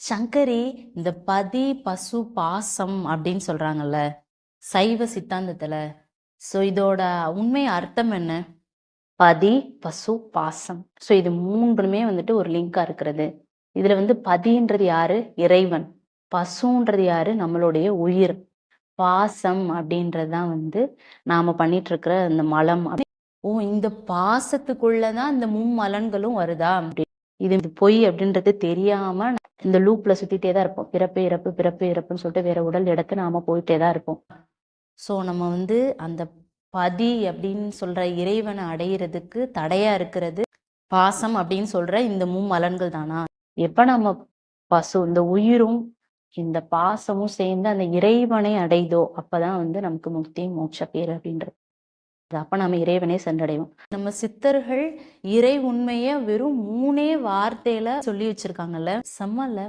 சங்கரி, இந்த பதி பசு பாசம் அப்படின்னு சொல்றாங்கல்ல சைவ சித்தாந்தத்துல. ஸோ இதோட உண்மை அர்த்தம் என்ன? பதி பசு பாசம். ஸோ இது மூன்றுமே வந்துட்டு ஒரு லிங்கா இருக்கிறது. இதுல பதின்றது யாரு? இறைவன். பசுன்றது யாரு? நம்மளுடைய உயிர். பாசம் அப்படின்றதுதான் நாம பண்ணிட்டு இருக்கிற இந்த மலம். ஓ, இந்த பாசத்துக்குள்ளதான் இந்த மும்மலன்களும் வருதா? இது பொய் அப்படின்றது தெரியாம இந்த லூப்ல சுத்திட்டே தான் இருப்போம். பிறப்பு இறப்பு பிறப்பு இறப்புன்னு சொல்லிட்டு வேற உடல் எடுத்து நாம போயிட்டே தான் இருப்போம். ஸோ நம்ம அந்த பதி அப்படின்னு சொல்ற இறைவனை அடையிறதுக்கு தடையா இருக்கிறது பாசம் அப்படின்னு சொல்ற இந்த மும்மலன்கள் தானா? எப்ப நம்ம பசு இந்த உயிரும் இந்த பாசமும் சேர்ந்து அந்த இறைவனை அடைதோ அப்பதான் நமக்கு முக்தி மோட்ச பேர் அப்படின்றது. அப்ப நம்ம இறைவனே சென்றடைவோம். நம்ம சித்தர்கள் இறை உண்மைய வெறும் 3 வார்த்தையில சொல்லி வச்சிருக்காங்கல்ல, செம்மல்ல.